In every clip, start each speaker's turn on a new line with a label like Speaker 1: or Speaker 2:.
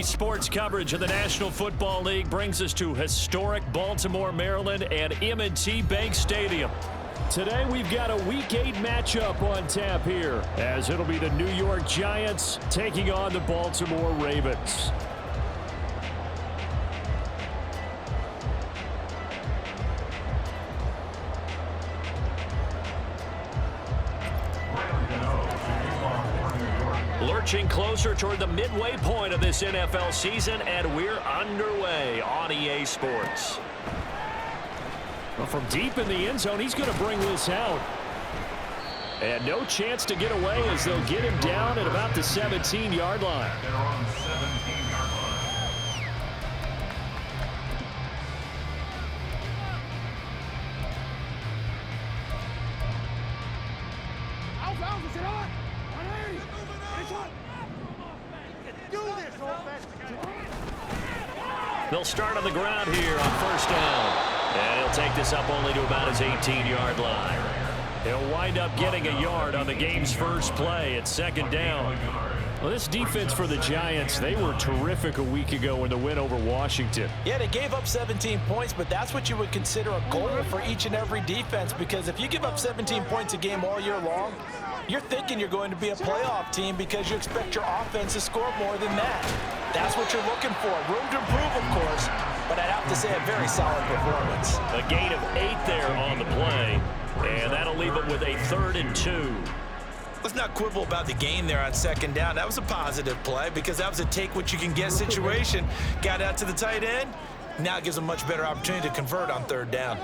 Speaker 1: Sports coverage of the National Football League brings us to historic Baltimore, Maryland and M&T Bank Stadium. Today we've got a Week 8 matchup on tap here, as it'll be the New York Giants taking on the Baltimore Ravens. Lurching closer toward the midway point of this NFL season, and we're underway on EA Sports. Well, from deep in the end zone, he's going to bring this out. And no chance to get away as they'll get him down at about the 17-yard line.
Speaker 2: They're on the 17-yard line.
Speaker 1: They'll start on the ground here on first down. And he'll take this up only to about his 18-yard line. He'll wind up getting a yard on the game's first play at second down. Well, this defense for the Giants, they were terrific a week ago in the win over Washington.
Speaker 3: Yeah, they gave up 17 points, but that's what you would consider a goal for each and every defense, because if you give up 17 points a game all year long, you're thinking you're going to be a playoff team because you expect your offense to score more than that. That's what you're looking for. Room to improve, of course, but I'd have to say a very solid performance.
Speaker 1: A gain of 8 there on the play, and that'll leave it with a 3rd and 2.
Speaker 3: Let's not quibble about the gain there on second down. That was a positive play because that was a take-what-you-can-get situation. Got out to the tight end. Now it gives a much better opportunity to convert on 3rd down.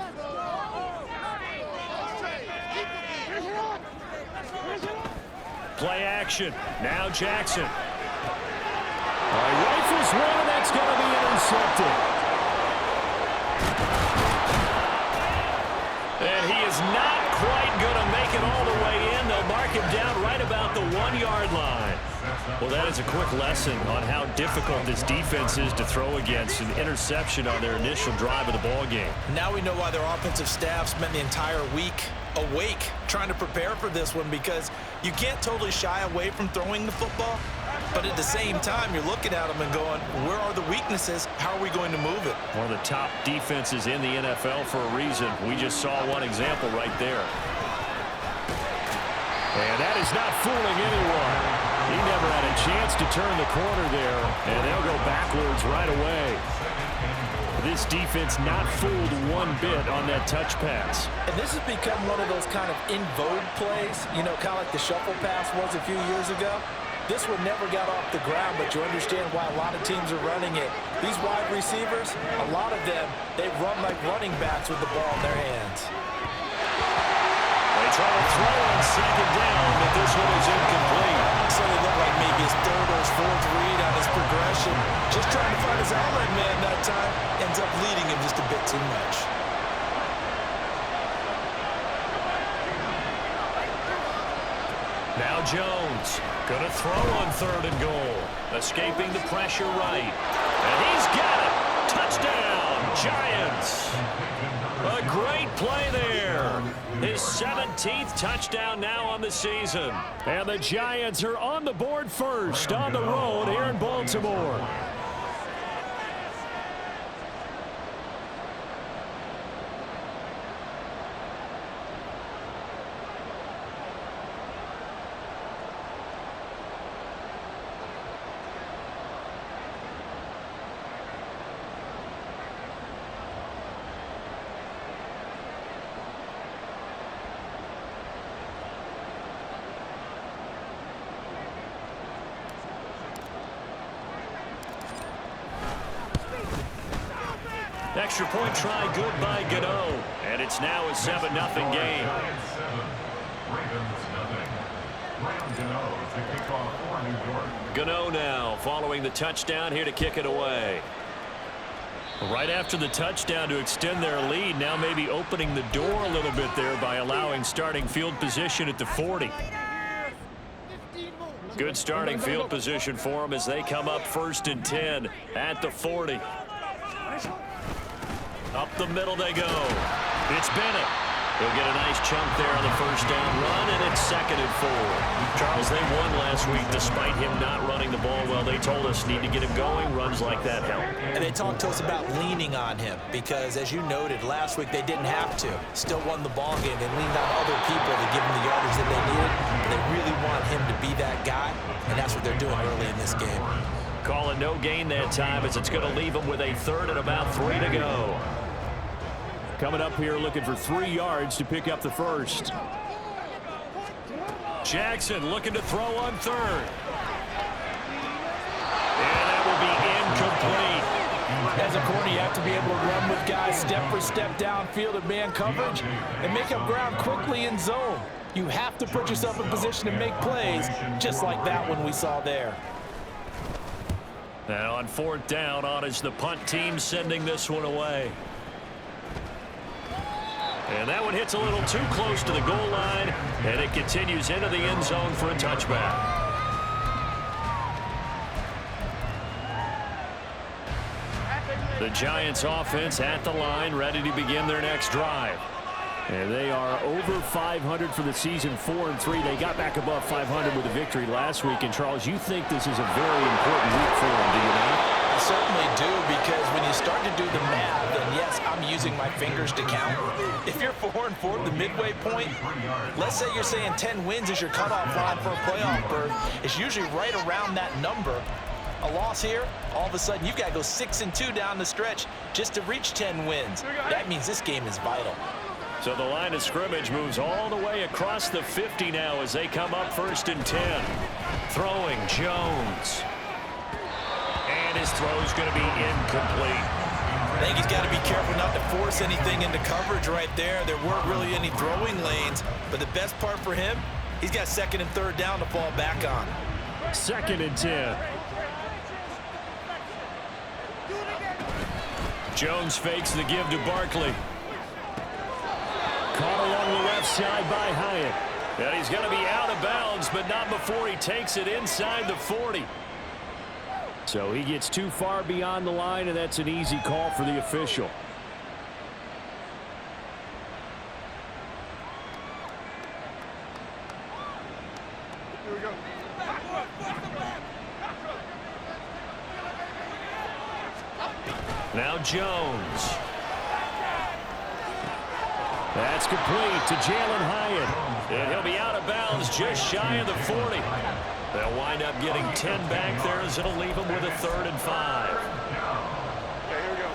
Speaker 1: Play action. Now Jackson. Rifles one, and that's going to be intercepted. And he is not quite going to make it all the way in. They'll mark him down right about the 1-yard line. Well, that is a quick lesson on how difficult this defense is to throw against. An interception on their initial drive of the ball game.
Speaker 3: Now we know why their offensive staff spent the entire week awake trying to prepare for this one, because you can't totally shy away from throwing the football, but at the same time you're looking at them and going, where are the weaknesses? How are we going to move it?
Speaker 1: One of the top defenses in the NFL for a reason. We just saw one example right there. And that is not fooling anyone. He never had a chance to turn the corner there, and they'll go backwards right away. This defense not fooled one bit on that touch pass.
Speaker 3: And this has become one of those kind of in vogue plays, you know, kind of like the shuffle pass was a few years ago. This one never got off the ground, but you understand why a lot of teams are running it. These wide receivers, a lot of them, they run like running backs with the ball in their hands.
Speaker 1: They try to throw on second down, but this one is incomplete.
Speaker 3: So they look like maybe his 3rd or his 4th read on his progression. Just trying to find his outlet man that time. Ends up leading him just a bit too much.
Speaker 1: Now Jones, going to throw on 3rd and goal. Escaping the pressure right. And he's got it. Touchdown, Giants. A great play there. His 17th touchdown now on the season. And the Giants are on the board first on the road here in Baltimore. Extra point try good by Gano. And it's now a 7-0 game. Gano now following the touchdown here to kick it away. Right after the touchdown to extend their lead, now maybe opening the door a little bit there by allowing starting field position at the 40. Good starting field position for them as they come up 1st and 10 at the 40. Up the middle they go. It's Bennett. He'll get a nice chunk there on the first down run, and it's 2nd and 4. Charles, they won last week despite him not running the ball well. They told us need to get him going. Runs like that help.
Speaker 3: And they talked to us about leaning on him because, as you noted, last week they didn't have to. Still won the ball game. They leaned on other people to give him the yardage that they needed. But they really want him to be that guy, and that's what they're doing early in this game.
Speaker 1: Call it no gain that time as it's going to leave him with a 3rd and about 3 to go.
Speaker 4: Coming up here looking for 3 yards to pick up the first.
Speaker 1: Jackson looking to throw on 3rd. And that will be incomplete.
Speaker 3: As a corner, you have to be able to run with guys step for step downfield in man coverage and make up ground quickly in zone. You have to put yourself in position to make plays, just like that one we saw there.
Speaker 1: Now on 4th down, on is the punt team sending this one away. And that one hits a little too close to the goal line, and it continues into the end zone for a touchback. The Giants offense at the line, ready to begin their next drive.
Speaker 4: And they are over 500 for the season, 4-3. They got back above 500 with a victory last week. And, Charles, you think this is a very important week for them, do you not?
Speaker 3: I certainly do, because when you start to do the math, and yes, I'm using my fingers to count. If you're 4-4 at the midway point, let's say you're saying 10 wins is your cutoff line for a playoff berth. It's usually right around that number. A loss here, all of a sudden you've got to go 6-2 down the stretch just to reach 10 wins. That means this game is vital.
Speaker 1: So the line of scrimmage moves all the way across the 50 now as they come up 1st and 10. Throwing Jones. And his throw's going to be incomplete.
Speaker 3: I think he's got to be careful not to force anything into coverage right there. There weren't really any throwing lanes, but the best part for him, he's got 2nd and 3rd down to fall back on.
Speaker 4: 2nd and 10.
Speaker 1: Jones fakes the give to Barkley.
Speaker 4: Caught along the left side by Hyatt.
Speaker 1: And he's going to be out of bounds, but not before he takes it inside the 40.
Speaker 4: So he gets too far beyond the line, and that's an easy call for the official.
Speaker 2: Here we go.
Speaker 1: Now Jones.
Speaker 4: That's complete to Jalen Hyatt.
Speaker 1: And he'll be out of bounds just shy of the 40. They'll wind up getting 10 back there as it'll leave them with a 3rd and 5.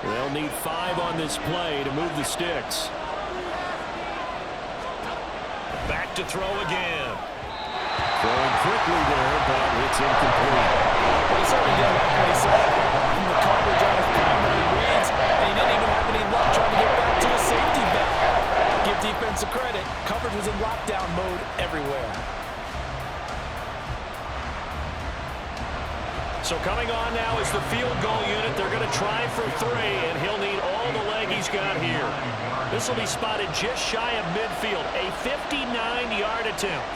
Speaker 4: They'll need 5 on this play to move the sticks.
Speaker 1: Back to throw again.
Speaker 4: Throwing quickly there, but it's incomplete.
Speaker 3: He certainly didn't like what he saw from the coverage on his primary reads, and he didn't even have any luck trying to get back to his safety back. Give defensive credit. Coverage was in lockdown mode everywhere.
Speaker 1: So coming on now is the field goal unit. They're going to try for 3, and he'll need all the leg he's got here. This will be spotted just shy of midfield. A 59-yard attempt.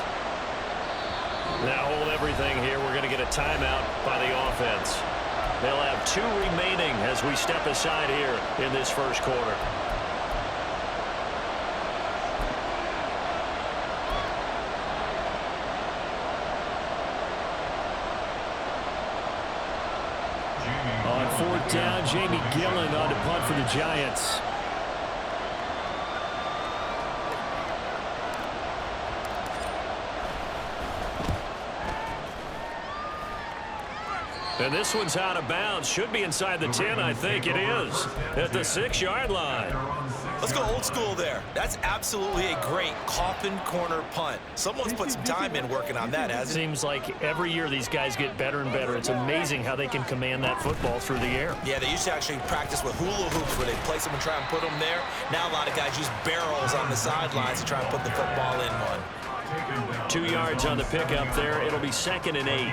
Speaker 1: Now hold everything here. We're going to get a timeout by the offense. They'll have 2 remaining as we step aside here in this first quarter.
Speaker 4: On 4th down, Jamie Gillen on to punt for the Giants.
Speaker 1: And this one's out of bounds. Should be inside the 10, I think it is. At the 6-yard line.
Speaker 3: Let's go old school there. That's absolutely a great coffin corner punt. Someone's put some time in working on that, hasn't it?
Speaker 1: Seems like every year these guys get better and better. It's amazing how they can command that football through the air.
Speaker 3: Yeah, they used to actually practice with hula hoops where they place them and try and put them there. Now a lot of guys use barrels on the sidelines to try and put the football in one.
Speaker 1: 2 yards on the pickup there. It'll be 2nd and 8.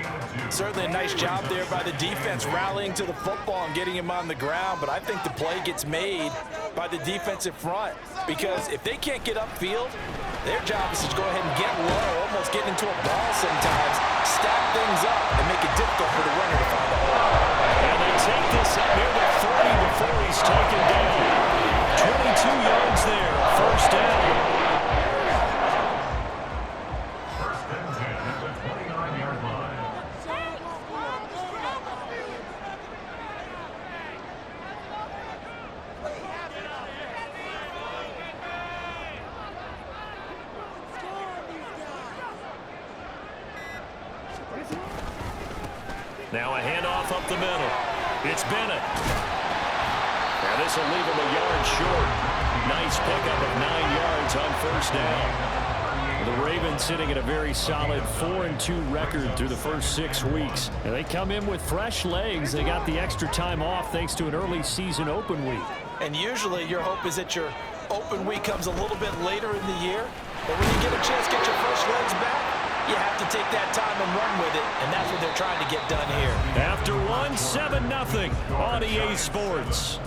Speaker 3: Certainly a nice job there by the defense rallying to the football and getting him on the ground, but I think the play gets made by the defensive front because if they can't get upfield, their job is to go ahead and get low, almost get into a ball sometimes, stack things up, and make it difficult for the runner to find a hole.
Speaker 1: And they take this up near the 40 before he's taken down. 22 yards there, 1st down. Now a handoff up the middle. It's Bennett. Now this will leave him a yard short. Nice pickup of 9 yards on first down. The Ravens sitting at a very solid 4-2 record through the first 6 weeks. And they come in with fresh legs. They got the extra time off thanks to an early season open week.
Speaker 3: And usually your hope is that your open week comes a little bit later in the year. But when you get a chance to get your fresh legs back, you have to take that time and run with it. And that's what they're trying to get done here.
Speaker 1: After one, 7-0 on EA Sports.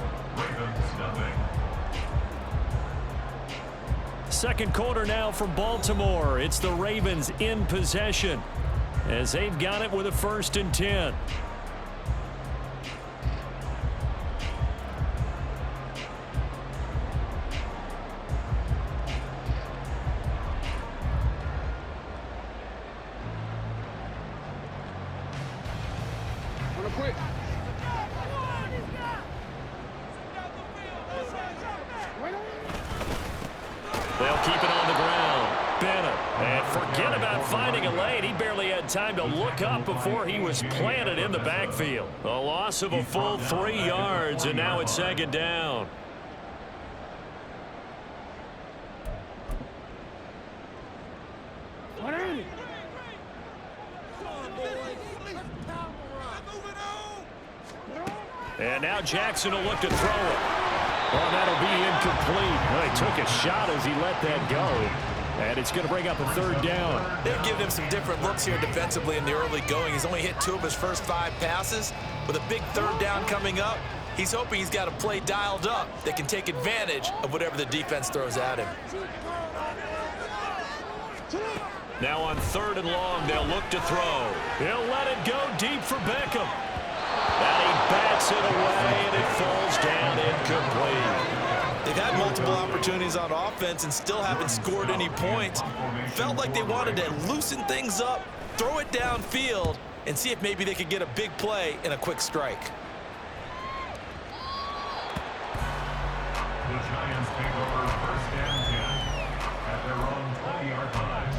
Speaker 1: Second quarter now from Baltimore. It's the Ravens in possession as they've got it with a 1st and 10.
Speaker 2: Quick.
Speaker 1: They'll keep it on the ground. Bennett. And forget about finding a lane. He barely had time to look up before he was planted in the backfield. A loss of a full 3 yards, and now it's 2nd down. And now Jackson will look to throw it. Oh, that'll be incomplete. Well, he took a shot as he let that go. And it's going to bring up a 3rd down.
Speaker 3: They've given him some different looks here defensively in the early going. He's only hit 2 of his first 5 passes. With a big 3rd down coming up, he's hoping he's got a play dialed up that can take advantage of whatever the defense throws at him.
Speaker 1: Now on 3rd and long, they'll look to throw. He'll let it go deep for Beckham. And he bats it away, and it falls down incomplete.
Speaker 3: They've had multiple opportunities on offense and still haven't scored any points. Felt like they wanted to loosen things up, throw it downfield, and see if maybe they could get a big play in a quick strike.
Speaker 5: The Giants take over 1st and 10 at their own 20-yard line.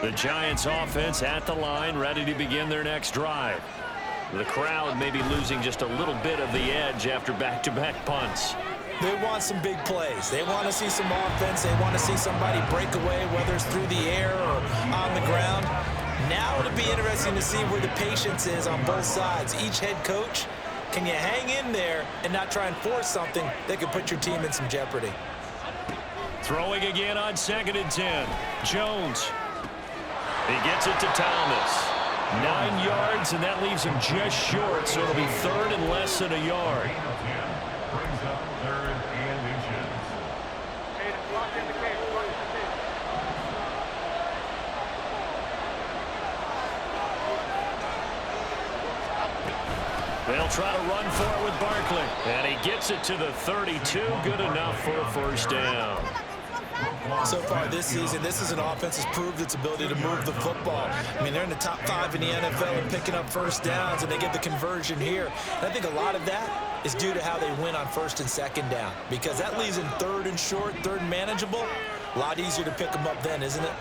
Speaker 1: The Giants offense at the line, ready to begin their next drive. The crowd may be losing just a little bit of the edge after back-to-back punts.
Speaker 3: They want some big plays. They want to see some offense. They want to see somebody break away, whether it's through the air or on the ground. Now it'll be interesting to see where the patience is on both sides. Each head coach, can you hang in there and not try and force something that could put your team in some jeopardy?
Speaker 1: Throwing again on 2nd and 10. Jones. He gets it to Thomas. 9 yards, and that leaves him just short, so it'll be 3rd and less than a yard.
Speaker 5: Brings up 3rd and inches.
Speaker 1: They'll try to run for it with Barkley. And he gets it to the 32. Good enough for a 1st down.
Speaker 3: So far this season, this is an offense that's proved its ability to move the football. I mean, they're in the top 5 in the NFL in picking up 1st downs, and they get the conversion here. And I think a lot of that is due to how they win on 1st and 2nd down, because that leaves them 3rd and short, 3rd and manageable. A lot easier to pick them up then, isn't it?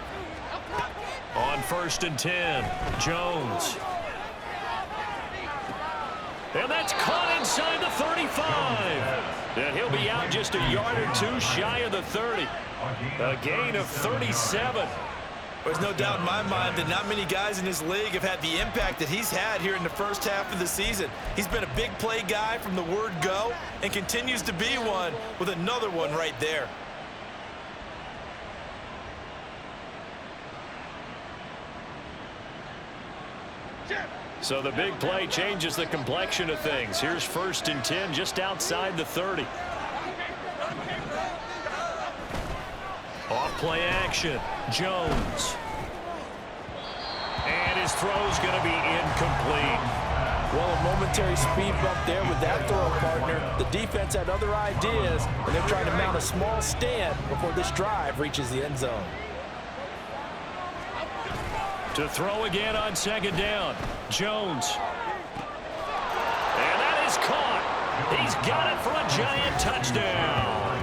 Speaker 1: On 1st and 10, Jones. And that's caught inside the 35. And he'll be out just a yard or 2 shy of the 30. A gain of 37.
Speaker 3: There's no doubt in my mind that not many guys in this league have had the impact that he's had here in the first half of the season. He's been a big play guy from the word go and continues to be one with another one right there.
Speaker 1: So the big play changes the complexion of things. Here's 1st and 10 just outside the 30. Off play action. Jones. And his throw's going to be incomplete.
Speaker 3: Well, a momentary speed bump there with that throw partner. The defense had other ideas, and they're trying to mount a small stand before this drive reaches the end zone.
Speaker 1: To throw again on 2nd down. Jones. is caught. He's got it for a Giant touchdown.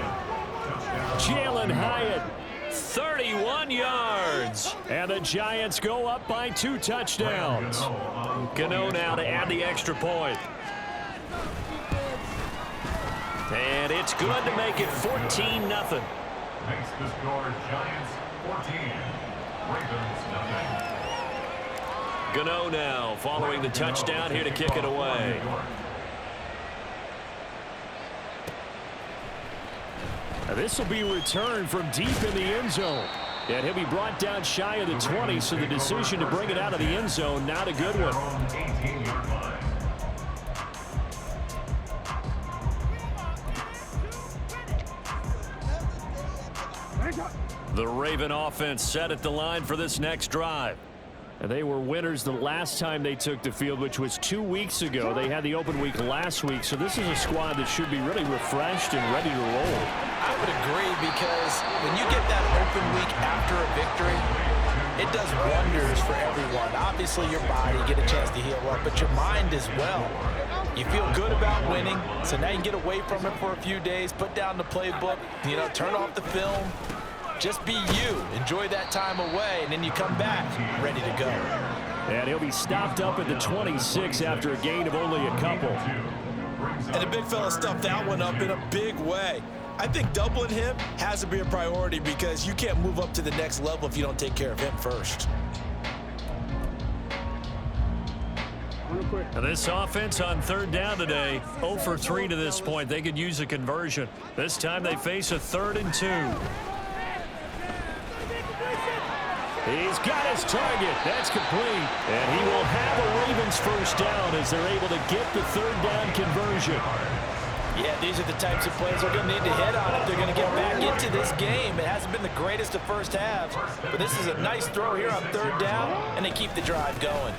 Speaker 4: Jalen Hyatt.
Speaker 1: 31 yards.
Speaker 4: And the Giants go up by 2 touchdowns.
Speaker 1: Gano now to add the extra point. And it's good to make it 14-0.
Speaker 5: Makes the score Giants 14, Ravens 0.
Speaker 1: Gano now following the touchdown here to kick it away.
Speaker 4: This will be returned from deep in the end zone. And he'll be brought down shy of the 20, so the decision to bring it out of the end zone, not a good one.
Speaker 5: 18-yard line.
Speaker 1: The Raven offense set at the line for this next drive.
Speaker 4: And they were winners the last time they took the field, which was 2 weeks ago. They had the open week last week, so this is a squad that should be really refreshed and ready to roll.
Speaker 3: I would agree, because when you get that open week after a victory, it does wonders for everyone. Obviously, your body, get a chance to heal up, but your mind as well. You feel good about winning, so now you get away from it for a few days, put down the playbook, turn off the film. Just be you. Enjoy that time away, and then you come back ready to go.
Speaker 4: And he'll be stopped up at the 26 after a gain of only a couple.
Speaker 3: And the big fella stuffed that one up in a big way. I think doubling him has to be a priority, because you can't move up to the next level if you don't take care of him first.
Speaker 1: And this offense on third down today, 0 for 3 to this point. They could use a conversion. This time they face a 3rd and 2.
Speaker 4: He's got his target. That's complete. And he will have a Ravens first down as they're able to get the 3rd down conversion.
Speaker 3: Yeah, these are the types of plays they're going to need to hit on if they're going to get back into this game. It hasn't been the greatest of first halves, but this is a nice throw here on 3rd down, and they keep the drive going.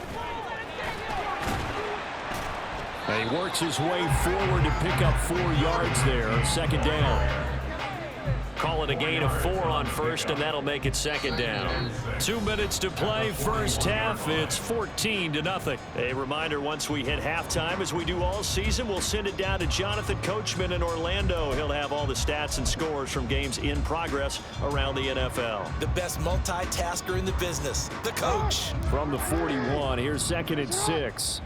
Speaker 4: And he works his way forward to pick up 4 yards there on 2nd down.
Speaker 1: Call it a gain of 4 on first, and that'll make it 2nd down. 2 minutes to play, first half. It's 14-0. A reminder, once we hit halftime, as we do all season, we'll send it down to Jonathan Coachman in Orlando. He'll have all the stats and scores from games in progress around the NFL.
Speaker 3: The best multitasker in the business, the coach.
Speaker 4: From the 41, here's 2nd and 6.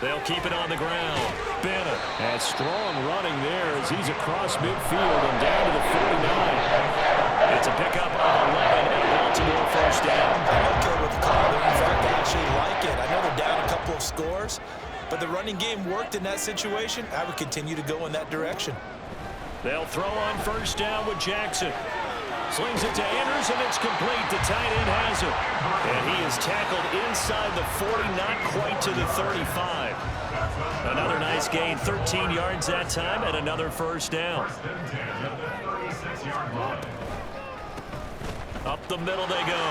Speaker 1: They'll keep it on the ground. Bennett.
Speaker 4: And strong running there as he's across midfield and down to the 49.
Speaker 1: It's a pickup of 11 and a Baltimore first down.
Speaker 3: I'm okay with the call there. In fact, I actually like it. I know they're down a couple of scores, but the running game worked in that situation. I would continue to go in that direction.
Speaker 1: They'll throw on first down with Jackson. Slings it to Andrews, and it's complete. The tight end has it. And he is tackled inside the 40, not quite to the 35. Another nice gain, 13 yards that time, and another first down. Up the middle they go.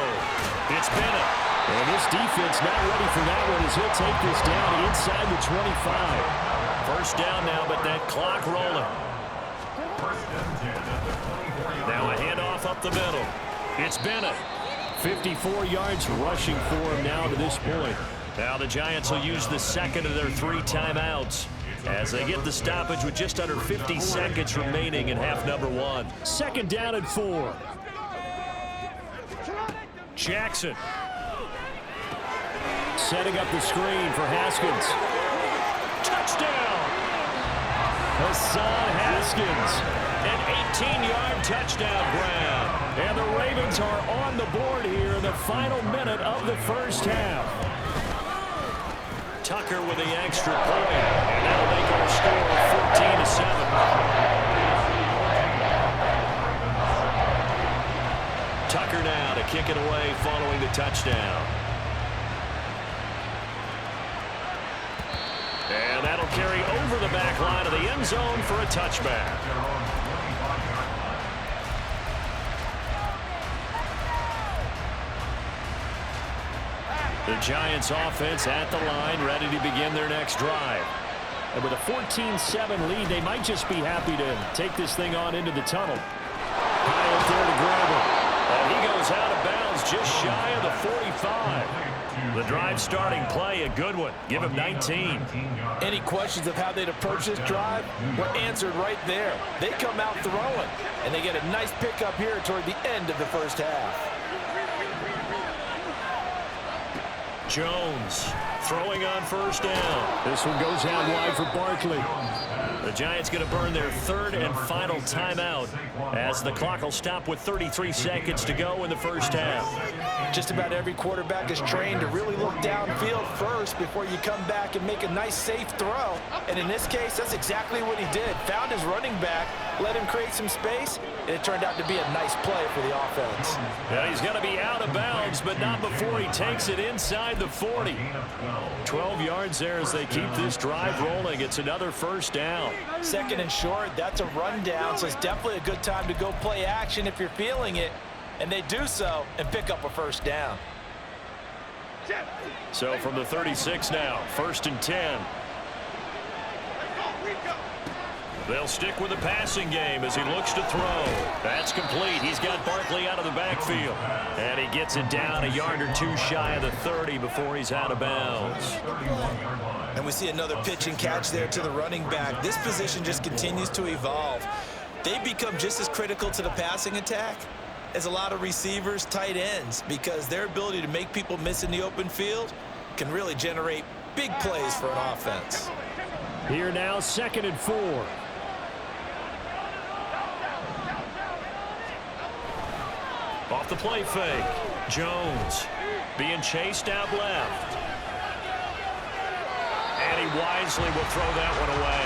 Speaker 1: It's Bennett.
Speaker 4: And this defense not ready for that one as he'll take this down inside the 25.
Speaker 1: First down now, but that clock rolling. Now a handoff up the middle. It's Bennett.
Speaker 4: 54 yards rushing for him now to this point.
Speaker 1: Now the Giants will use the second of their 3 timeouts as they get the stoppage with just under 50 seconds remaining in half number 1.
Speaker 4: 2nd down and 4.
Speaker 1: Jackson.
Speaker 4: Setting up the screen for Haskins.
Speaker 1: Touchdown!
Speaker 4: Hassan Haskins.
Speaker 1: An 18-yard touchdown grab.
Speaker 4: And the Ravens are on the board here in the final minute of the first half.
Speaker 1: Tucker with the extra point, and that'll make our score 14-7. Tucker now to kick it away following the touchdown. And that'll carry over the back line of the end zone for a touchback. The Giants offense at the line, ready to begin their next drive.
Speaker 4: And with a 14-7 lead, they might just be happy to take this thing on into the tunnel. High up there to grab it. And he goes out of bounds just shy of the 45. The drive starting play, a good one. Give him 19.
Speaker 3: Any questions of how they'd approach this drive were answered right there. They come out throwing, and they get a nice pickup here toward the end of the first half.
Speaker 1: Jones throwing on first down.
Speaker 4: This one goes out wide for Barkley.
Speaker 1: The Giants going to burn their third and final timeout as the clock will stop with 33 seconds to go in the first half.
Speaker 3: Just about every quarterback is trained to really look downfield first before you come back and make a nice, safe throw. And in this case, that's exactly what he did. Found his running back, let him create some space, and it turned out to be a nice play for the offense.
Speaker 1: Yeah, he's going to be out of bounds, but not before he takes it inside the 40. 12 yards there as they keep this drive rolling. It's another first down.
Speaker 3: Second and short, that's a rundown, so it's definitely a good time to go play action if you're feeling it. And they do so and pick up a first down.
Speaker 1: So from the 36 now, 1st and 10. They'll stick with the passing game as he looks to throw. That's complete. He's got Barkley out of the backfield. And he gets it down a yard or two shy of the 30 before he's out of bounds.
Speaker 3: And we see another pitch and catch there to the running back. This position just continues to evolve. They become just as critical to the passing attack as a lot of receivers, tight ends, because their ability to make people miss in the open field can really generate big plays for an offense.
Speaker 4: Here now, 2nd and 4.
Speaker 1: Off the play fake. Jones being chased out left. And he wisely will throw that one away.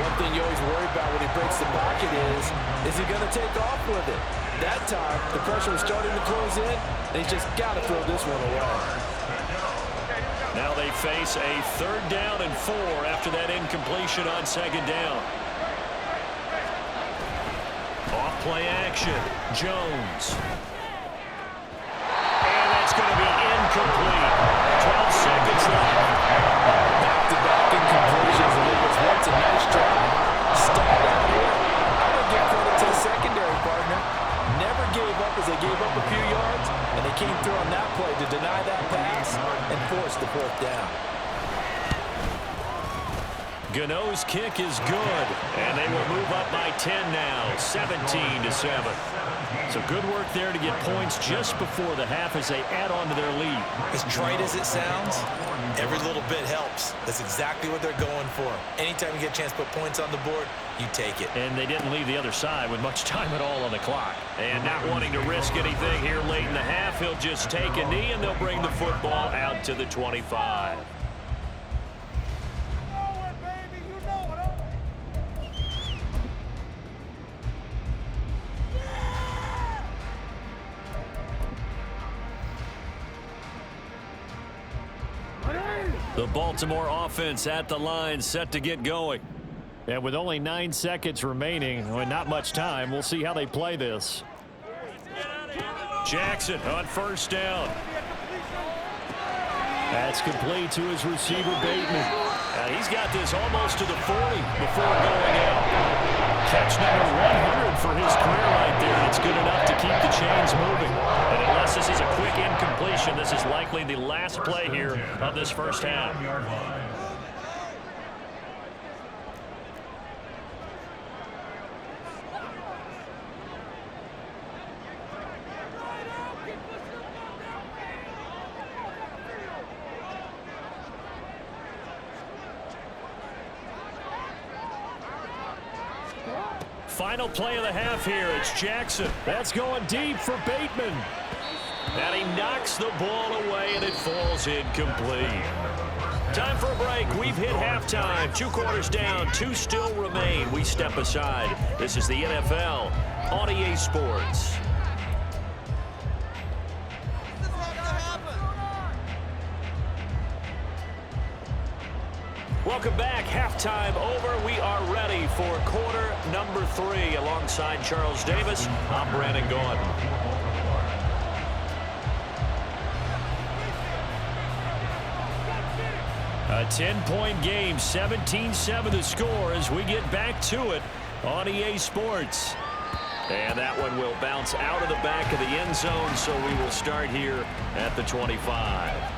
Speaker 3: One thing you always worry about when he breaks the pocket is he going to take off with it? That time, the pressure was starting to close in, and he's just got to throw this one away.
Speaker 1: Now they face a 3rd down and 4 after that incompletion on 2nd down. Off play action. Jones. And that's going to be incomplete. 12 seconds left.
Speaker 3: Back-to-back incompletions, and it was once a nice drive. Stalled out here. I'm going to give credit to the secondary partner. Never gave up as they gave up a few yards, and they came through on that play to deny that pass and force the 4th down.
Speaker 1: Gano's kick is good, and they will move up by 10 now, 17-7. So good work there to get points just before the half as they add on to their lead.
Speaker 3: As trite as it sounds, every little bit helps. That's exactly what they're going for. Anytime you get a chance to put points on the board, you take it.
Speaker 1: And they didn't leave the other side with much time at all on the clock. And not wanting to risk anything here late in the half, he'll just take a knee, and they'll bring the football out to the 25. The Baltimore offense at the line, set to get going.
Speaker 4: And with only 9 seconds remaining, and not much time, we'll see how they play this.
Speaker 1: Jackson on 1st down.
Speaker 4: That's complete to his receiver, Bateman.
Speaker 1: He's got this almost to the 40 before going out. Catch number 100 for his career right there. And it's good enough to keep the chains moving. And unless this is a quick incompletion, this is likely the last play here of this first half. Final play of the half here. It's Jackson.
Speaker 4: That's going deep for Bateman.
Speaker 1: And he knocks the ball away, and it falls incomplete. Time for a break. We've hit halftime. 2 quarters down. 2 still remain. We step aside. This is the NFL on EA Sports. Welcome back. Halftime over. We are ready for quarter number 3. Alongside Charles Davis, I'm Brandon Gordon.
Speaker 4: A 10-point game, 17-7 the score as we get back to it on EA Sports. And that one will bounce out of the back of the end zone, so we will start here at the 25.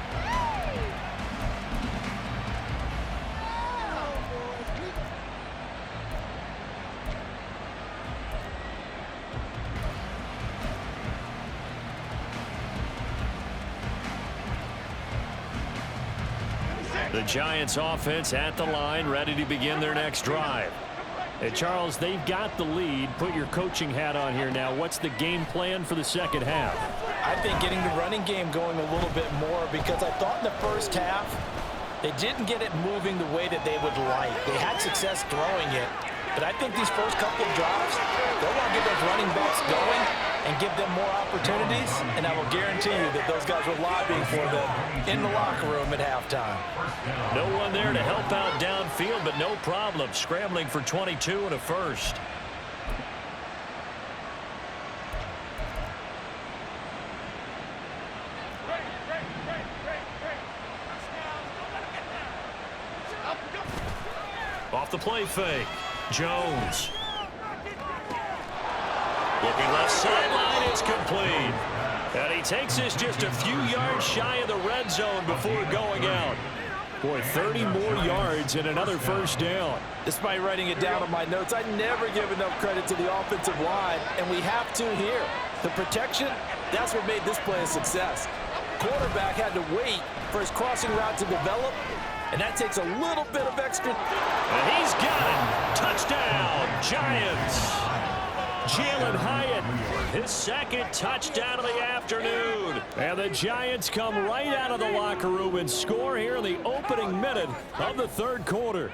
Speaker 4: The Giants offense at the line, ready to begin their next drive. Hey, Charles, they've got the lead. Put your coaching hat on here now. What's the game plan for the second half?
Speaker 3: I think getting the running game going a little bit more, because I thought in the first half they didn't get it moving the way that they would like. They had success throwing it, but I think these first couple of drives, they want to get those running backs going and give them more opportunities, and I will guarantee you that those guys were lobbying for them in the locker room at halftime.
Speaker 4: No one there to help out downfield, but no problem. Scrambling for 22 and a first. Off the play fake. Jones. Looking left sideline, it's complete. And he takes this just a few yards shy of the red zone before going out. Boy, 30 more yards and another first down.
Speaker 3: Despite writing it down on my notes, I never give enough credit to the offensive line, and we have to here. The protection, that's what made this play a success. Quarterback had to wait for his crossing route to develop, and that takes a little bit of extra.
Speaker 4: And he's got it. Touchdown, Giants. Jalen Hyatt, his second touchdown of the afternoon. And the Giants come right out of the locker room and score here in the opening minute of the third quarter.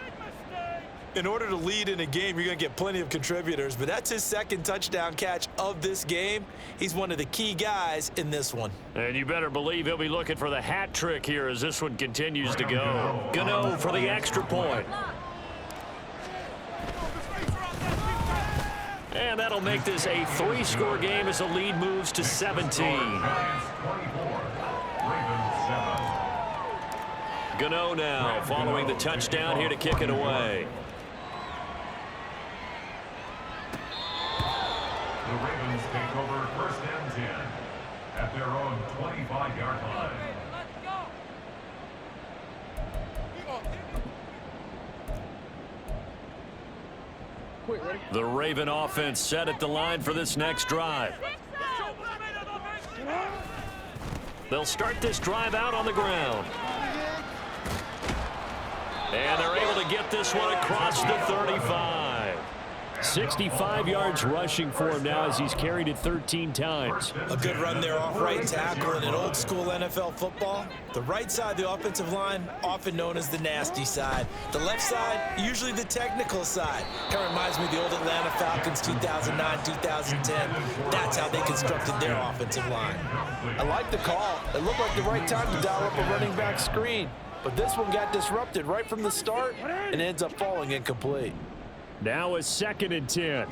Speaker 3: In order to lead in a game, you're going to get plenty of contributors, but that's his second touchdown catch of this game. He's one of the key guys in this one.
Speaker 4: And you better believe he'll be looking for the hat trick here as this one continues to go. Gano for the extra point. And that'll make this a 3-score game as the lead moves to 17. Gano now following the touchdown here to kick it away.
Speaker 5: The Ravens take over first and 10 at their own 25-yard line.
Speaker 4: The Raven offense set at the line for this next drive. They'll start this drive out on the ground. And they're able to get this one across the 35. 65 yards rushing for him now as he's carried it 13 times.
Speaker 3: A good run there off right tackle in an old school NFL football. The right side of the offensive line, often known as the nasty side. The left side, usually the technical side. Kind of reminds me of the old Atlanta Falcons 2009, 2010. That's how they constructed their offensive line. I like the call. It looked like the right time to dial up a running back screen. But this one got disrupted right from the start and ends up falling incomplete.
Speaker 4: Now it's 2nd and 10.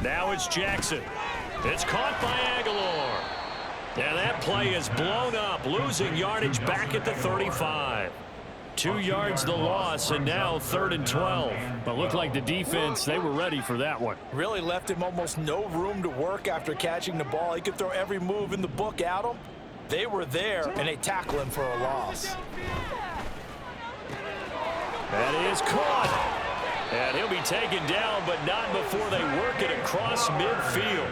Speaker 4: Now it's Jackson. It's caught by Aguilar. And that play is blown up, losing yardage back at the 35. 2 yards the loss, and now 3rd and 12. But looked like the defense, they were ready for that one.
Speaker 3: Really left him almost no room to work after catching the ball. He could throw every move in the book at him. They were there, and they tackle him for a loss.
Speaker 4: That is caught. And he'll be taken down, but not before they work it across midfield.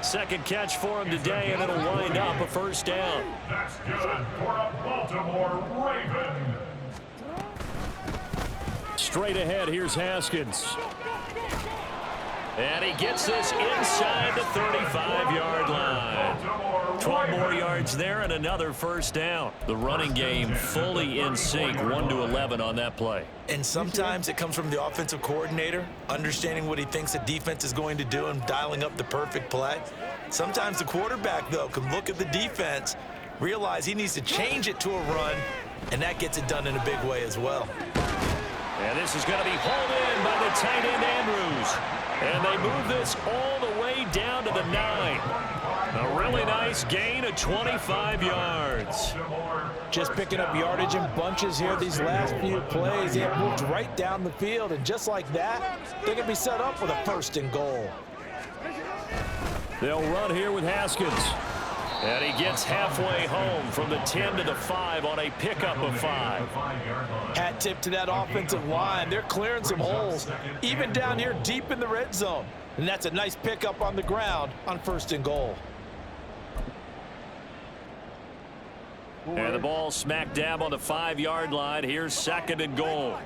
Speaker 4: Second catch for him today, and it'll wind up a first down.
Speaker 5: That's good for a Baltimore Raven.
Speaker 4: Straight ahead, here's Haskins. And he gets this inside the 35-yard line. 12 more yards there and another first down. The running game fully in sync, 1-11 on that play.
Speaker 3: And sometimes it comes from the offensive coordinator, understanding what he thinks the defense is going to do and dialing up the perfect play. Sometimes the quarterback, though, can look at the defense, realize he needs to change it to a run, and that gets it done in a big way as well.
Speaker 4: And this is going to be hauled in by the
Speaker 1: tight end Andrews. And they move this all the way down to the 9. A really nice gain of 25 yards.
Speaker 3: Just picking up yardage in bunches here these last few plays. They have moved right down the field, and just like that, they're going to be set up with a 1st and goal.
Speaker 1: They'll run here with Haskins. And he gets halfway home from the 10 to the 5 on a pickup of 5.
Speaker 3: Hat tip to that offensive line. They're clearing some holes, even down here deep in the red zone. And that's a nice pickup on the ground on 1st and goal.
Speaker 1: And the ball smack dab on the 5-yard line. Here's 2nd and goal.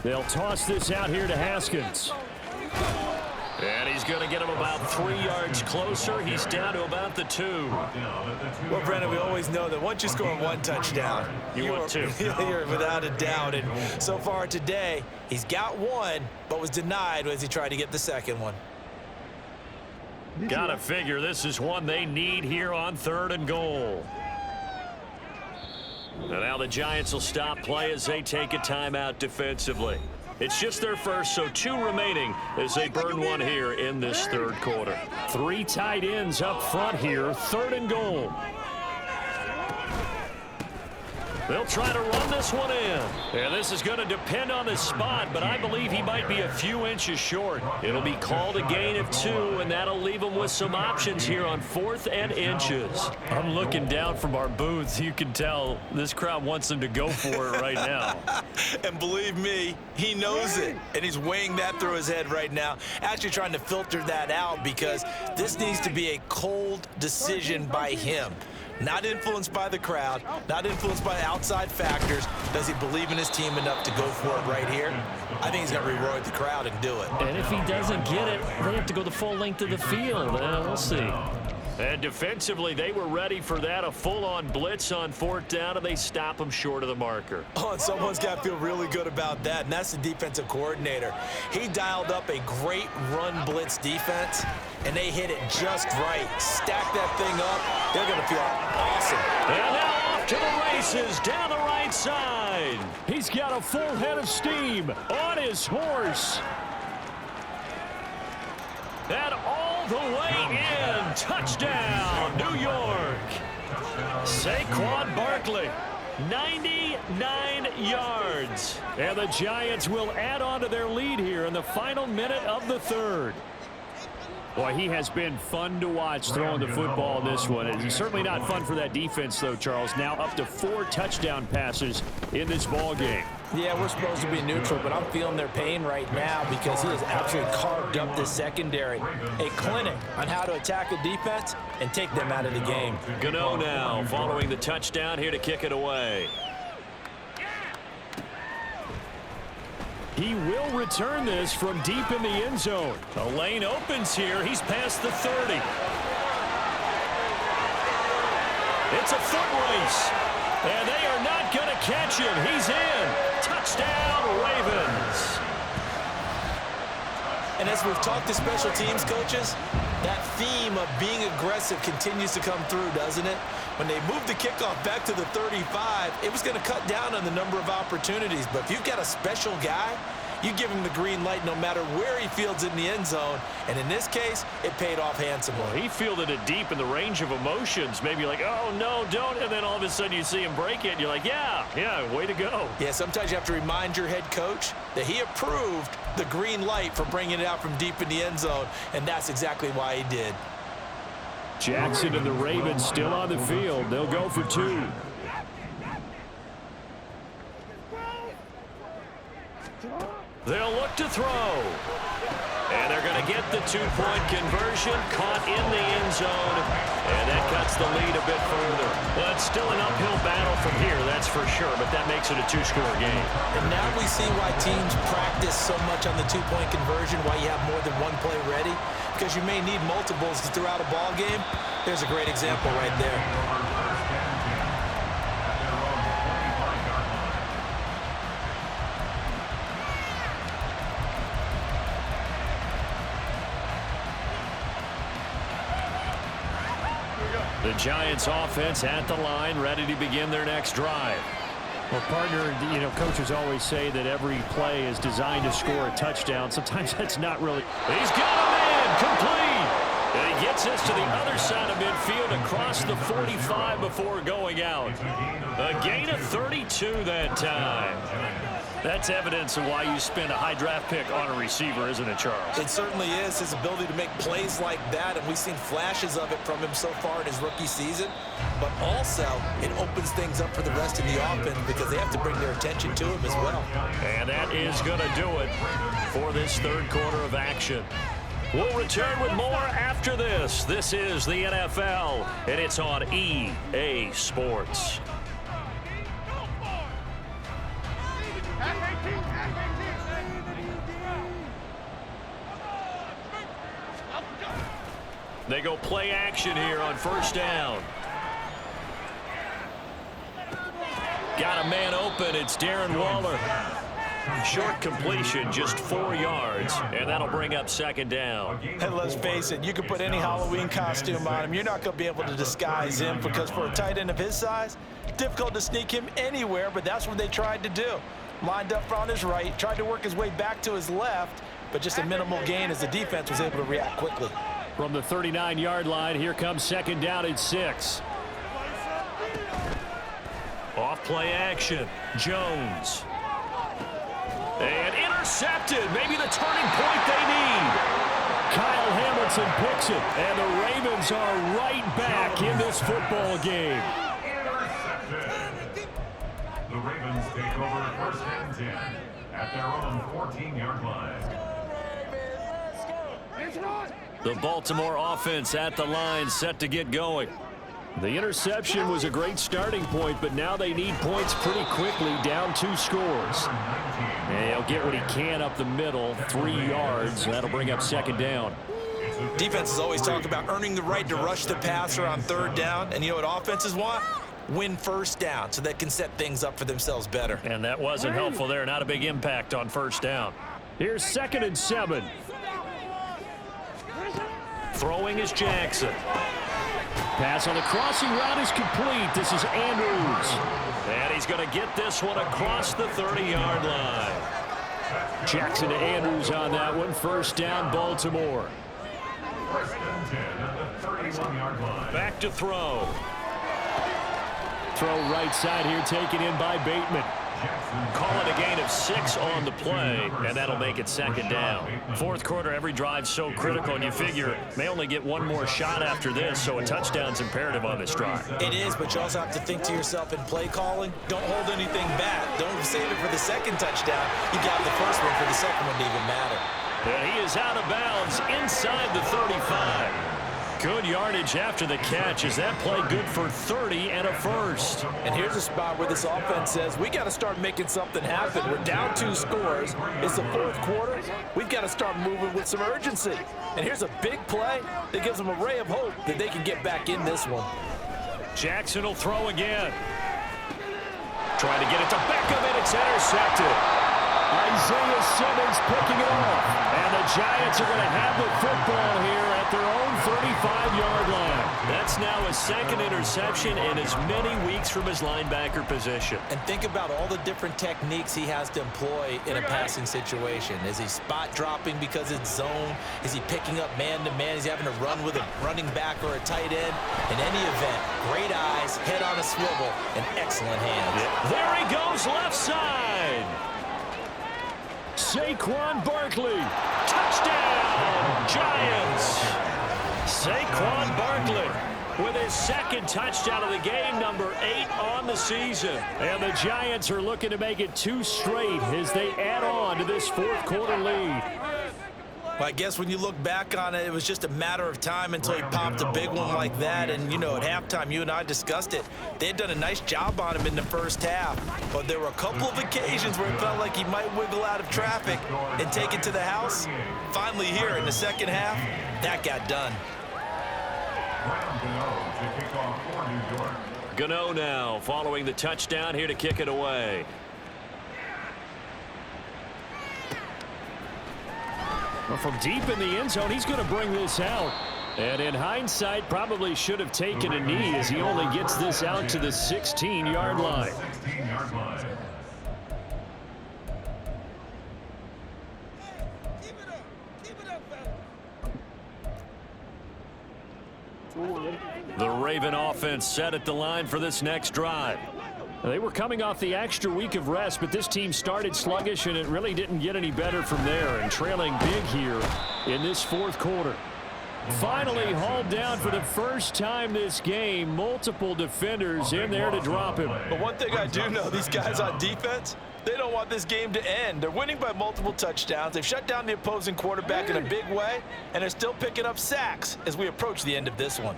Speaker 1: They'll toss this out here to Haskins. And he's going to get him about 3 yards closer. He's down to about the 2.
Speaker 3: Well, Brennan, we always know that once you score 1 touchdown,
Speaker 1: you want 2.
Speaker 3: You're without a doubt. And so far today, he's got 1, but was denied as he tried to get the 2nd one.
Speaker 1: Gotta figure this is one they need here on 3rd and goal. And now the Giants will stop play as they take a timeout defensively. It's just their first, so 2 remaining as they burn 1 here in this 3rd quarter. 3 tight ends up front here, 3rd and goal. They'll try to run this one in. And this is going to depend on the spot, but I believe he might be a few inches short. It'll be called a gain of 2, and that'll leave him with some options here on 4th and inches. I'm looking down from our booths. You can tell this crowd wants them to go for it right now.
Speaker 3: And believe me, he knows it, and he's weighing that through his head right now, actually trying to filter that out because this needs to be a cold decision by him. Not influenced by the crowd, not influenced by outside factors. Does he believe in his team enough to go for it right here? I think he's going to reward the crowd and do it.
Speaker 1: And if he doesn't get it, they have to go the full length of the field. We'll see. And defensively, they were ready for that, a full-on blitz on 4th down, and they stop him short of the marker.
Speaker 3: Oh, and someone's got to feel really good about that, and that's the defensive coordinator. He dialed up a great run blitz defense, and they hit it just right. Stack that thing up. They're going to feel awesome.
Speaker 1: And now off to the races down the right side. He's got a full head of steam on his horse. And all the way in. Touchdown, New York. Saquon Barkley, 99 yards. And the Giants will add on to their lead here in the final minute of the 3rd. Boy, he has been fun to watch throwing the football in this one. It's certainly not fun for that defense, though, Charles. Now up to 4 touchdown passes in this ball game.
Speaker 3: Yeah, we're supposed to be neutral, but I'm feeling their pain right now because he has absolutely carved up this secondary. A clinic on how to attack a defense and take them out of the game.
Speaker 1: Gano now following the touchdown here to kick it away. He will return this from deep in the end zone. The lane opens here. He's past the 30. It's a foot race. And they are not going to catch him. He's in. Touchdown, Ravens.
Speaker 3: And as we've talked to special teams coaches, that theme of being aggressive continues to come through, doesn't it? When they moved the kickoff back to the 35, it was going to cut down on the number of opportunities. But if you've got a special guy, you give him the green light no matter where he fields in the end zone. And in this case, it paid off handsomely.
Speaker 1: Well, he fielded it deep in the range of emotions. Maybe like, oh, no, don't. And then all of a sudden you see him break it. And you're like, yeah, way to go.
Speaker 3: Yeah, sometimes you have to remind your head coach that he approved the green light for bringing it out from deep in the end zone. And that's exactly why he did.
Speaker 1: Jackson and the Ravens still on the field. They'll go for 2. They'll look to throw. And they're going to get the 2-point conversion, caught in the end zone. And that cuts the lead a bit further. But it's still an uphill battle from here, that's for sure. But that makes it a 2-score game.
Speaker 3: And now we see why teams practice so much on the 2-point conversion, why you have more than one play ready. Because you may need multiples throughout a ball game. There's a great example right there.
Speaker 1: The Giants offense at the line, ready to begin their next drive.
Speaker 4: Well, partner, coaches always say that every play is designed to score a touchdown. Sometimes that's not really.
Speaker 1: He's got a man, complete. And he gets us to the other side of midfield across the 45 before going out. A gain of 32 that time. That's evidence of why you spend a high draft pick on a receiver, isn't it, Charles?
Speaker 3: It certainly is. His ability to make plays like that, and we've seen flashes of it from him so far in his rookie season. But also, it opens things up for the rest of the offense because they have to bring their attention to him as well.
Speaker 1: And that is going to do it for this third quarter of action. We'll return with more after this. This is the NFL, and it's on EA Sports. They go play action here on first down. Got a man open. It's Darren Waller. Short completion, just 4 yards, and that'll bring up second down.
Speaker 3: And let's face it, you can put any Halloween costume on him. You're not going to be able to disguise him because for a tight end of his size, difficult to sneak him anywhere, but that's what they tried to do. Lined up on his right, tried to work his way back to his left, but just a minimal gain as the defense was able to react quickly.
Speaker 4: From the 39-yard line, here comes second down and 6.
Speaker 1: Off play action, Jones. And intercepted, maybe the turning point they need.
Speaker 4: Kyle Hamilton picks it, and the Ravens are right back in this football game.
Speaker 5: Intercepted. The Ravens take over first and 10 at their own 14-yard line.
Speaker 1: The Baltimore offense at the line, set to get going.
Speaker 4: The interception was a great starting point, but now they need points pretty quickly, down 2 scores. And he'll get what he can up the middle, 3 yards. That'll bring up second down.
Speaker 3: Defenses always talk about earning the right to rush the passer on third down, and you know what offenses want? Win first down so they can set things up for themselves better.
Speaker 1: And that wasn't helpful there. Not a big impact on first down.
Speaker 4: Here's 2nd and 7.
Speaker 1: Throwing is Jackson.
Speaker 4: Pass on the crossing route is complete. This is Andrews.
Speaker 1: And he's going to get this one across the 30-yard line.
Speaker 4: Jackson to Andrews on that one. First down, Baltimore.
Speaker 5: First and 10 at the 31-yard line.
Speaker 1: Back to throw.
Speaker 4: Throw right side here, taken in by Bateman.
Speaker 1: Call it a gain of 6 on the play, and that'll make it second down. Fourth quarter, every drive's so critical, and you figure may only get one more shot after this, so a touchdown's imperative on this drive.
Speaker 3: It is, but you also have to think to yourself in play calling, don't hold anything back. Don't save it for the second touchdown. You got the first one for the second one to even matter.
Speaker 1: And he is out of bounds inside the 35. Good yardage after the catch. Is that play good for 30 and a first?
Speaker 3: And here's a spot where this offense says, we got to start making something happen. We're down 2 scores. It's the fourth quarter. We've got to start moving with some urgency. And here's a big play that gives them a ray of hope that they can get back in this one.
Speaker 1: Jackson will throw again. Trying to get it to Beckham, and it's intercepted.
Speaker 4: Isaiah Simmons picking it off. And the Giants are going to have the football here at their own 35-yard line.
Speaker 1: That's now his second interception in as many weeks from his linebacker position.
Speaker 3: And think about all the different techniques he has to employ in a passing situation. Is he spot dropping because it's zone? Is he picking up man-to-man? Is he having to run with a running back or a tight end? In any event, great eyes, head on a swivel, and excellent hands.
Speaker 1: Yeah. There he goes, left side.
Speaker 4: Saquon Barkley.
Speaker 1: Touchdown, Giants. Saquon Barkley with his second touchdown of the game, number 8 on the season.
Speaker 4: And the Giants are looking to make it 2 straight as they add on to this fourth quarter lead.
Speaker 3: Well, I guess when you look back on it, it was just a matter of time until he popped a big one like that. And, you know, at halftime, you and I discussed it. They had done a nice job on him in the first half. But there were a couple of occasions where it felt like he might wiggle out of traffic and take it to the house. Finally here in the second half, that got done.
Speaker 1: Gano now following the touchdown here to kick it away.
Speaker 4: Well, from deep in the end zone, he's going to bring this out. And in hindsight, probably should have taken a knee as he only gets this out to the 16-yard line.
Speaker 5: 16-yard line.
Speaker 4: The Raven offense set at the line for this next drive. They were coming off the extra week of rest, but this team started sluggish, and it really didn't get any better from there, and trailing big here in this fourth quarter. Finally hauled down for the first time this game. Multiple defenders in there to drop him.
Speaker 3: But one thing I do know, these guys on defense, they don't want this game to end. They're winning by multiple touchdowns. They've shut down the opposing quarterback in a big way, and they're still picking up sacks as we approach the end of this one.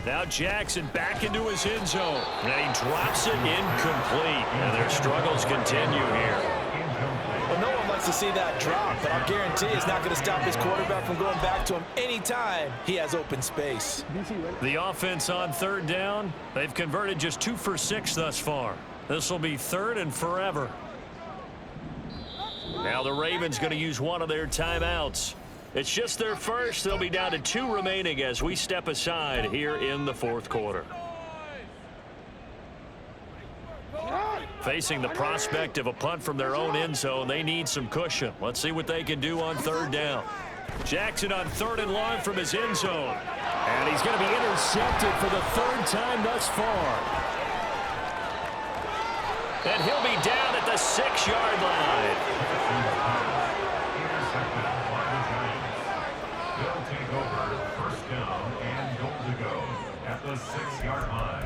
Speaker 4: Now Jackson back into his end zone. And he drops it incomplete. And their struggles continue here.
Speaker 3: Well, no one likes to see that drop, but I'll guarantee it's not going to stop his quarterback from going back to him anytime he has open space.
Speaker 4: The offense on third down, they've converted just 2 for 6 thus far. This will be third and forever. Now the Ravens going to use one of their timeouts. It's just their first. They'll be down to 2 remaining as we step aside here in the fourth quarter. Facing the prospect of a punt from their own end zone, they need some cushion. Let's see what they can do on third down. Jackson on third and long from his end zone. And he's going to be intercepted for the third time thus far. And he'll be down at the 6-yard line.
Speaker 5: They'll take over first down and goal to go at the 6-yard line.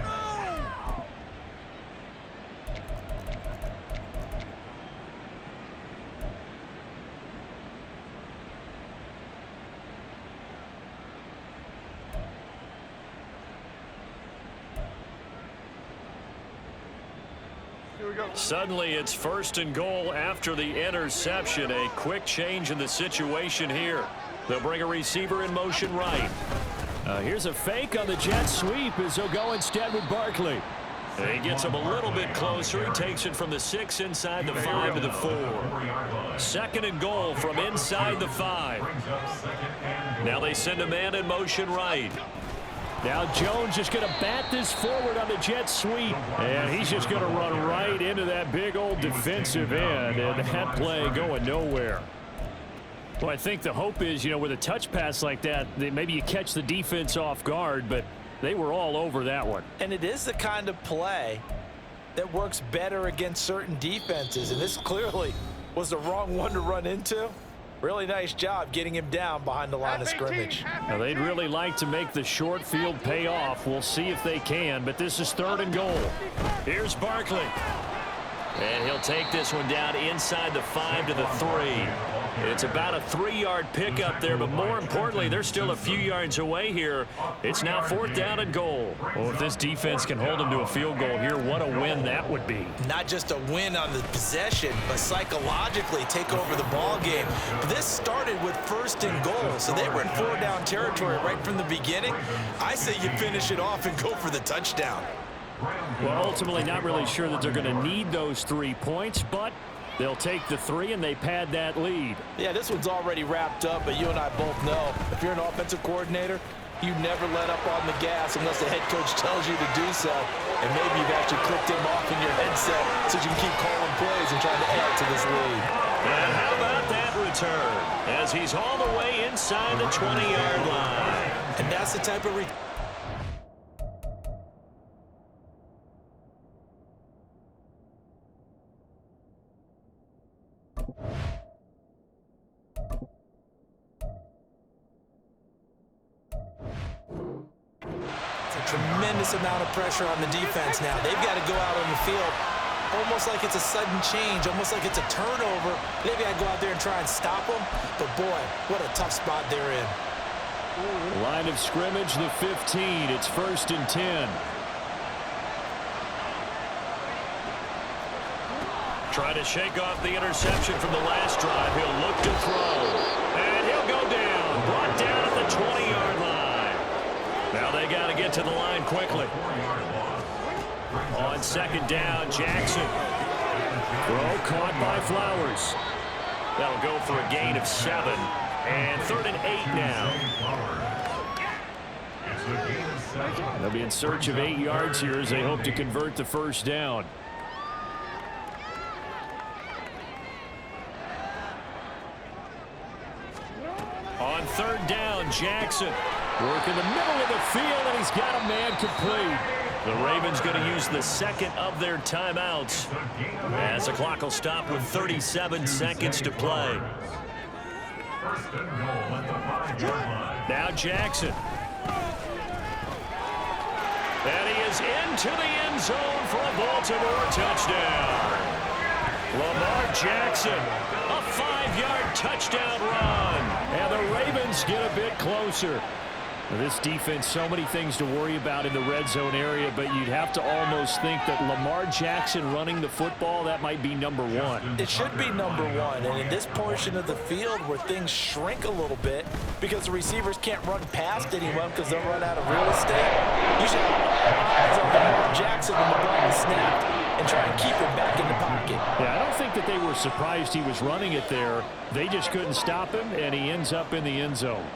Speaker 4: Suddenly it's first and goal after the interception. A quick change in the situation here. They'll bring a receiver in motion right. Here's a fake on the jet sweep as they'll go instead with Barkley. And he gets him a little bit closer. He takes it from the 6 inside the 5 to the 4. Second and goal from inside the 5. Now they send a man in motion right. Now Jones just going to bat this forward on the jet sweep. And he's just going to run right into that big old defensive end. And that play going nowhere. Well, I think the hope is, with a touch pass like that, maybe you catch the defense off guard, but they were all over that one.
Speaker 3: And it is the kind of play that works better against certain defenses. And this clearly was the wrong one to run into. Really nice job getting him down behind the line of scrimmage.
Speaker 4: Now, they'd really like to make the short field pay off. We'll see if they can, but this is third and goal. Here's Barkley. And he'll take this one down inside the 5 to the 3. It's about a 3-yard pickup there, but more importantly, they're still a few yards away here. It's now fourth down and goal. Well, if this defense can hold them to a field goal here, what a win that would be.
Speaker 3: Not just a win on the possession, but psychologically take over the ball game. This started with first and goal, so they were in 4-down territory right from the beginning. I say you finish it off and go for the touchdown.
Speaker 4: Well, ultimately not really sure that they're going to need those 3 points, but they'll take the 3 and they pad that lead.
Speaker 3: Yeah, this one's already wrapped up, but you and I both know if you're an offensive coordinator, you never let up on the gas unless the head coach tells you to do so. And maybe you've actually clicked him off in your headset so you can keep calling plays and trying to add to this lead.
Speaker 4: And how about that return as he's all the way inside the 20-yard line.
Speaker 3: And that's the type of tremendous amount of pressure on the defense now. They've got to go out on the field almost like it's a sudden change, almost like it's a turnover. They've got to go out there and try and stop them. But, boy, what a tough spot they're in.
Speaker 4: Line of scrimmage, the 15. It's first and 10. Trying to shake off the interception from the last drive. He'll look to throw. And he'll go down. Brought down at the 20-yard line. Now they got to get to the line quickly. On second down, Jackson. Throw caught by Flowers. That'll go for a gain of 7.
Speaker 1: And 3rd and 8 now.
Speaker 4: They'll be in search of 8 yards here as they hope to convert the first down.
Speaker 1: On 3rd down, Jackson working the middle of the field, and he's got a man complete. The Ravens going to use the second of their timeouts as the clock will stop with 37 seconds to play. Now Jackson. And he is into the end zone for a Baltimore touchdown. Lamar Jackson, a 5-yard touchdown run.
Speaker 4: And the Ravens get a bit closer. This defense, so many things to worry about in the red zone area, but you'd have to almost think that Lamar Jackson running the football, that might be number one.
Speaker 3: It should be number one, and in this portion of the field where things shrink a little bit because the receivers can't run past anyone because they'll run out of real estate, you should have all eyes on Lamar Jackson when the ball is snapped and try and keep him back in the pocket.
Speaker 4: Yeah, I don't think that they were surprised he was running it there. They just couldn't stop him, and he ends up in the end zone.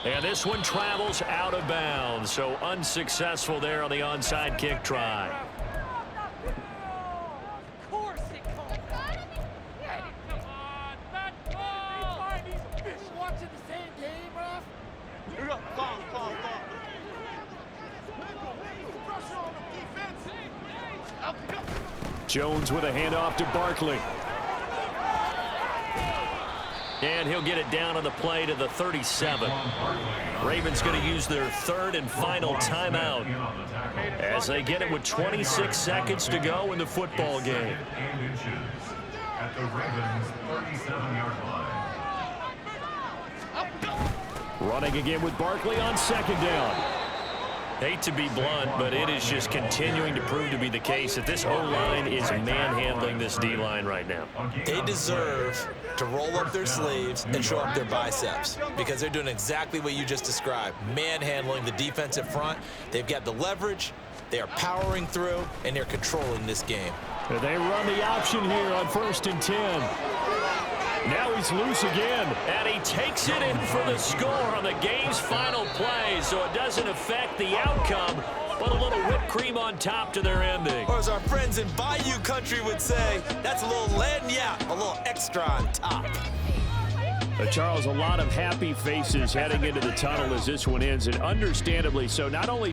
Speaker 1: And this one travels out of bounds, so unsuccessful there on the onside kick try.
Speaker 4: Jones with a handoff to Barkley.
Speaker 1: And he'll get it down on the play to the 37. Ravens going to use their 3rd and final timeout as they get it with 26 seconds to go in the football game.
Speaker 5: At the Ravens 37-yard line.
Speaker 4: Running again with Barkley on 2nd down.
Speaker 1: Hate to be blunt, but it is just continuing to prove to be the case that this O-line is manhandling this D-line right now.
Speaker 3: They deserve to roll up their sleeves and show up their biceps because they're doing exactly what you just described, manhandling the defensive front. They've got the leverage, they are powering through, and they're controlling this game.
Speaker 4: They run the option here on 1st and 10. Now he's loose again.
Speaker 1: And he takes it in for the score on the game's final play, so it doesn't affect the outcome, but a little whipped cream on top to their ending.
Speaker 3: Or as our friends in Bayou Country would say, that's a little lagniappe, a little extra on top.
Speaker 4: Charles, a lot of happy faces heading into the tunnel as this one ends, and understandably so. Not only